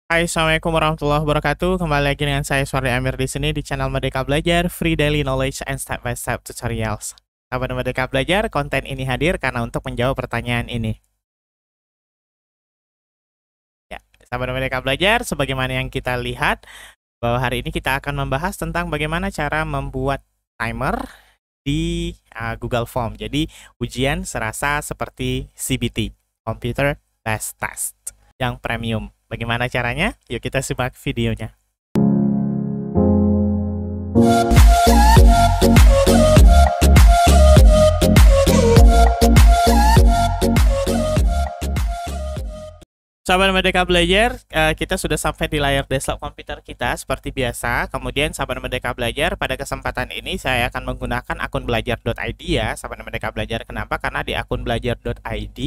Hai, assalamualaikum warahmatullahi wabarakatuh. Kembali lagi dengan saya Suardi Amir di sini di channel Merdeka Belajar, Free Daily Knowledge and Step by Step Tutorials. Sahabat Merdeka Belajar, konten ini hadir karena untuk menjawab pertanyaan ini. Ya, sahabat Merdeka Belajar, sebagaimana yang kita lihat bahwa hari ini kita akan membahas tentang bagaimana cara membuat timer di Google Form. Jadi ujian serasa seperti CBT, Computer Based Test, yang premium. Bagaimana caranya? Yuk kita simak videonya. Sahabat Merdeka Belajar, kita sudah sampai di layar desktop komputer kita seperti biasa. Kemudian sahabat Merdeka Belajar, pada kesempatan ini saya akan menggunakan akun belajar.id ya, sahabat Merdeka Belajar. Kenapa? Karena di akun belajar.id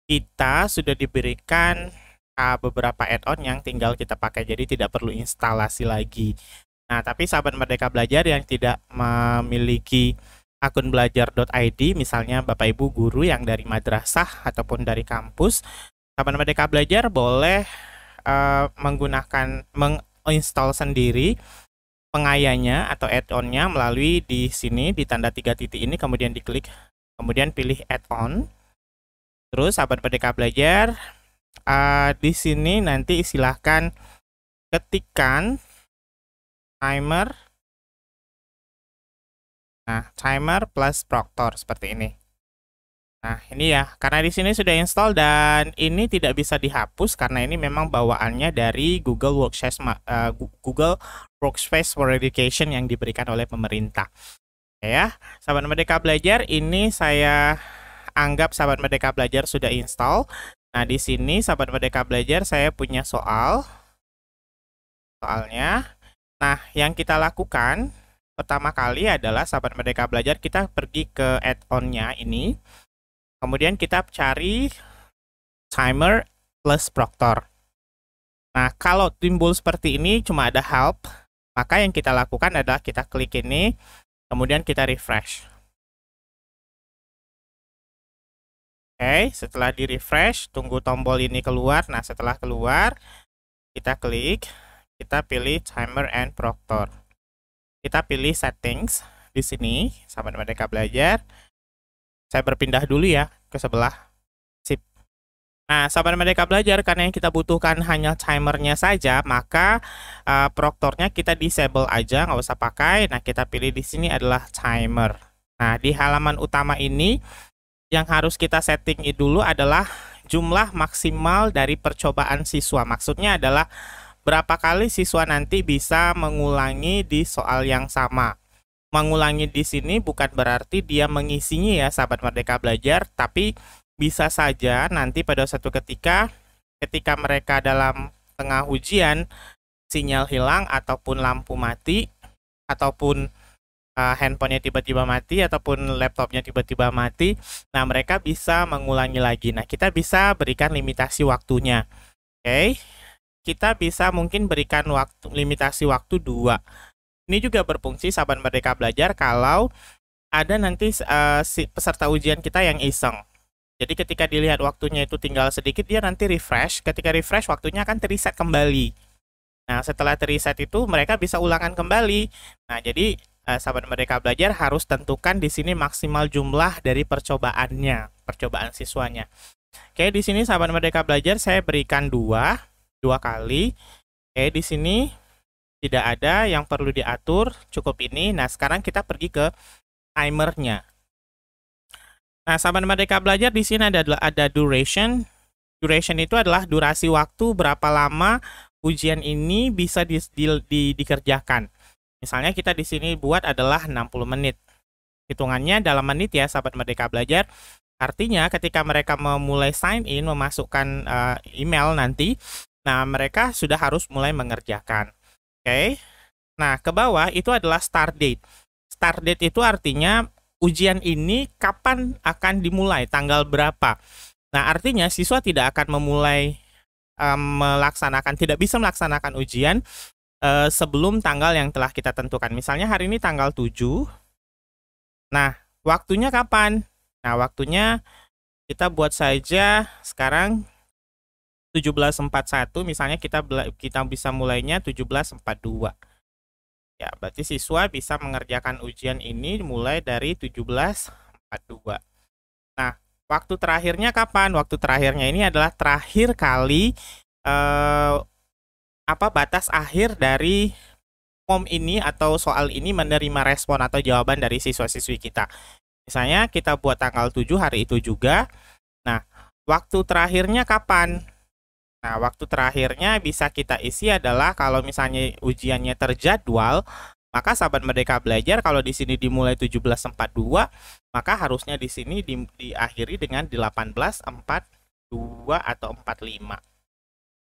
kita sudah diberikan beberapa add-on yang tinggal kita pakai, jadi tidak perlu instalasi lagi. Nah, tapi sahabat Merdeka Belajar yang tidak memiliki akun belajar.id, misalnya Bapak Ibu guru yang dari madrasah ataupun dari kampus, sahabat Merdeka Belajar boleh menginstall sendiri pengayanya atau add-onnya melalui di sini di tanda 3 titik ini, kemudian diklik, kemudian pilih add-on. Terus sahabat Merdeka Belajar di sini nanti silahkan ketikkan timer. Nah, timer plus Proctor seperti ini. Nah, ini ya, karena di sini sudah install dan ini tidak bisa dihapus karena ini memang bawaannya dari Google Workspace for Education yang diberikan oleh pemerintah. Ya, sahabat Merdeka Belajar, ini saya anggap sahabat Merdeka Belajar sudah install. Nah, di sini sahabat Merdeka Belajar saya punya soalnya. Nah, yang kita lakukan pertama kali adalah sahabat Merdeka Belajar kita pergi ke add-onnya ini. Kemudian kita cari timer plus Proctor. Nah, kalau timbul seperti ini cuma ada help, maka yang kita lakukan adalah kita klik ini, kemudian kita refresh. Oke, setelah di-refresh, tunggu tombol ini keluar. Nah, setelah keluar, kita klik, kita pilih Timer and Proctor. Kita pilih Settings di sini, sahabat Merdeka Belajar. Saya berpindah dulu ya ke sebelah. Sip. Nah, sahabat Merdeka Belajar, karena yang kita butuhkan hanya timernya saja, maka Proctornya kita disable aja, nggak usah pakai. Nah, kita pilih di sini adalah Timer. Nah, di halaman utama ini, yang harus kita setting dulu adalah jumlah maksimal dari percobaan siswa. Maksudnya adalah berapa kali siswa nanti bisa mengulangi di soal yang sama. Mengulangi di sini bukan berarti dia mengisinya ya sahabat Merdeka Belajar, tapi bisa saja nanti pada suatu ketika mereka dalam tengah ujian sinyal hilang ataupun lampu mati ataupun handphonenya tiba-tiba mati ataupun laptopnya tiba-tiba mati, nah mereka bisa mengulangi lagi. Nah, kita bisa berikan limitasi waktunya. Oke, kita bisa mungkin berikan limitasi waktu 2. Ini juga berfungsi sahabat Merdeka Belajar kalau ada nanti si peserta ujian kita yang iseng. Jadi ketika dilihat waktunya itu tinggal sedikit, dia nanti refresh. Ketika refresh, waktunya akan reset kembali. Nah, setelah reset itu mereka bisa ulangan kembali. Nah, jadi sahabat Merdeka Belajar harus tentukan di sini maksimal jumlah dari percobaan siswanya. Oke, di sini sahabat Merdeka Belajar saya berikan dua kali. Oke, di sini tidak ada yang perlu diatur, cukup ini. Nah, sekarang kita pergi ke timernya. Nah, sahabat Merdeka Belajar di sini ada duration. Duration itu adalah durasi waktu berapa lama ujian ini bisa dikerjakan. Misalnya kita di sini buat adalah 60 menit. Hitungannya dalam menit ya sahabat Merdeka Belajar. Artinya ketika mereka memulai sign in, memasukkan email nanti, nah mereka sudah harus mulai mengerjakan. Oke. Nah, ke bawah itu adalah start date. Start date itu artinya ujian ini kapan akan dimulai, tanggal berapa. Nah, artinya siswa tidak akan memulai tidak bisa melaksanakan ujian sebelum tanggal yang telah kita tentukan. Misalnya hari ini tanggal 7. Nah, waktunya kapan? Nah, waktunya kita buat saja sekarang 17.41, misalnya kita bisa mulainya 17.42. Ya, berarti siswa bisa mengerjakan ujian ini mulai dari 17.42. Nah, waktu terakhirnya kapan? Waktu terakhirnya ini adalah terakhir kali batas akhir dari form ini atau soal ini menerima respon atau jawaban dari siswa-siswi kita. Misalnya kita buat tanggal 7 hari itu juga. Nah, waktu terakhirnya kapan? Nah, waktu terakhirnya bisa kita isi adalah kalau misalnya ujiannya terjadwal, maka sahabat Merdeka Belajar kalau di sini dimulai 17.42, maka harusnya di sini diakhiri dengan 18.42 atau 45.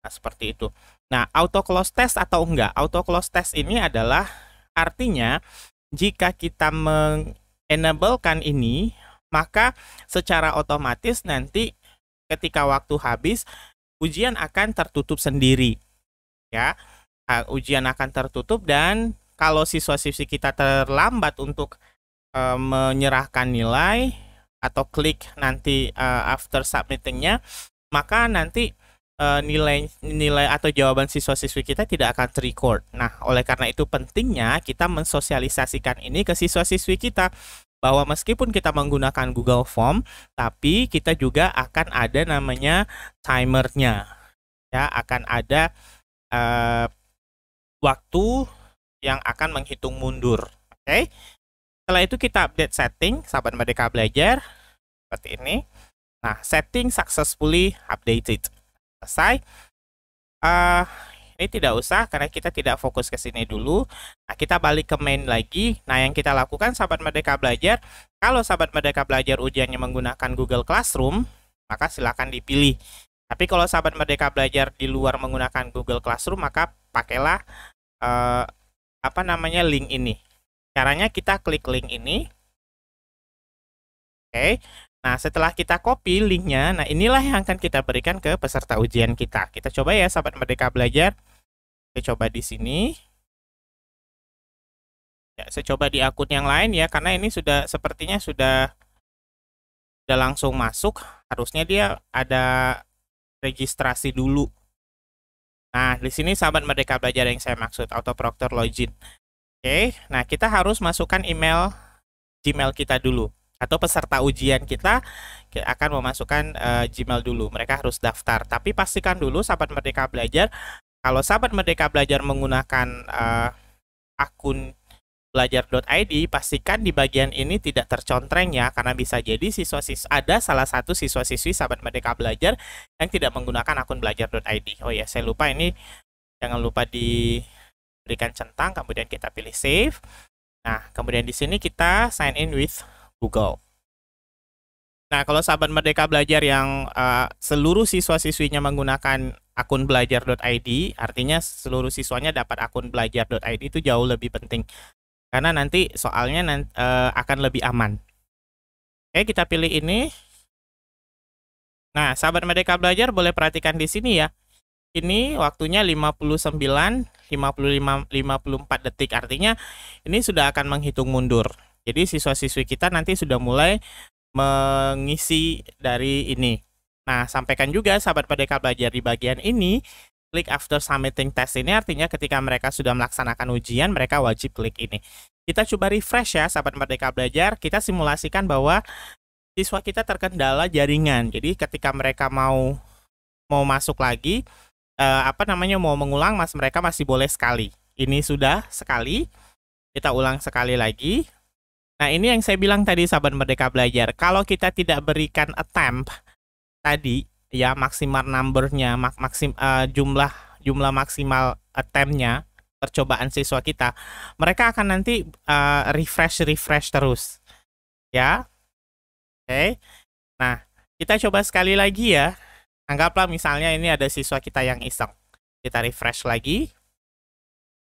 Nah, seperti itu. Nah, auto close test atau enggak? Auto close test ini adalah artinya jika kita mengenablekan ini, maka secara otomatis nanti ketika waktu habis, ujian akan tertutup sendiri. Ya, ujian akan tertutup, dan kalau siswa-siswi kita terlambat untuk menyerahkan nilai atau klik nanti after submittingnya, maka nanti nilai atau jawaban siswa-siswi kita tidak akan terrecord. Nah, oleh karena itu pentingnya kita mensosialisasikan ini ke siswa-siswi kita, bahwa meskipun kita menggunakan Google Form, tapi kita juga akan ada namanya timernya. Ya, akan ada waktu yang akan menghitung mundur. Oke. Setelah itu kita update setting, sahabat Merdeka Belajar, seperti ini. Nah, setting successfully updated. Selesai. Ini tidak usah karena kita tidak fokus ke sini dulu. Nah, kita balik ke main lagi. Nah, yang kita lakukan sahabat Merdeka Belajar, kalau sahabat Merdeka Belajar ujiannya menggunakan Google Classroom, maka silakan dipilih. Tapi kalau sahabat Merdeka Belajar di luar menggunakan Google Classroom, maka pakailah link ini. Caranya kita klik link ini. Oke. Nah, setelah kita copy linknya, nah inilah yang akan kita berikan ke peserta ujian kita. Kita coba ya, sahabat Merdeka Belajar. Saya coba di sini. Ya, saya coba di akun yang lain ya, karena ini sepertinya sudah langsung masuk. Harusnya dia ada registrasi dulu. Nah, di sini sahabat Merdeka Belajar yang saya maksud, auto proctor login. Oke, nah kita harus masukkan email Gmail kita dulu. Atau peserta ujian kita akan memasukkan Gmail dulu. Mereka harus daftar. Tapi pastikan dulu sahabat Merdeka Belajar, kalau sahabat Merdeka Belajar menggunakan akun belajar.id, pastikan di bagian ini tidak tercontreng ya, karena bisa jadi ada salah satu siswa-siswi sahabat Merdeka Belajar yang tidak menggunakan akun belajar.id. Oh ya, saya lupa ini, jangan lupa diberikan centang, kemudian kita pilih save. Nah, kemudian di sini kita sign in with Google. Nah, kalau sahabat Merdeka Belajar yang seluruh siswa-siswinya menggunakan akun belajar.id, artinya seluruh siswanya dapat akun belajar.id, itu jauh lebih penting. Karena nanti soalnya akan lebih aman. Oke, kita pilih ini. Nah, sahabat Merdeka Belajar boleh perhatikan di sini ya. Ini waktunya 59, 55, 54 detik. Artinya ini sudah akan menghitung mundur. Jadi siswa-siswi kita nanti sudah mulai mengisi dari ini. Nah, sampaikan juga sahabat Merdeka Belajar di bagian ini, klik after submitting test ini artinya ketika mereka sudah melaksanakan ujian, mereka wajib klik ini. Kita coba refresh ya sahabat Merdeka Belajar, kita simulasikan bahwa siswa kita terkendala jaringan. Jadi ketika mereka mau masuk lagi, mau mengulang, mereka masih boleh sekali. Ini sudah sekali, kita ulang sekali lagi. Nah, ini yang saya bilang tadi sahabat Merdeka Belajar. Kalau kita tidak berikan attempt tadi ya, maksimal numbernya, jumlah maksimal attempt-nya, percobaan siswa kita, mereka akan nanti refresh terus. Ya. Oke. Nah, kita coba sekali lagi ya. Anggaplah misalnya ini ada siswa kita yang iseng. Kita refresh lagi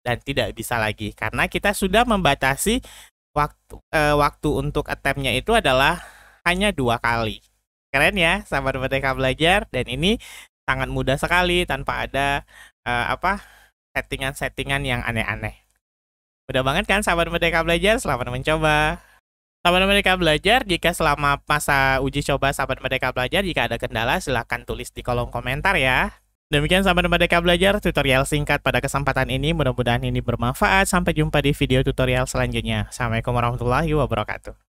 dan tidak bisa lagi karena kita sudah membatasi waktu untuk attempt-nya itu adalah hanya 2 kali. Keren ya sahabat Merdeka Belajar, dan ini sangat mudah sekali tanpa ada settingan-settingan yang aneh-aneh. Mudah banget kan sahabat Merdeka Belajar? Selamat mencoba. Sahabat Merdeka Belajar, jika selama masa uji coba sahabat Merdeka Belajar jika ada kendala silahkan tulis di kolom komentar ya. Demikian sahabat Merdeka Belajar tutorial singkat pada kesempatan ini. Mudah-mudahan ini bermanfaat. Sampai jumpa di video tutorial selanjutnya. Assalamualaikum warahmatullahi wabarakatuh.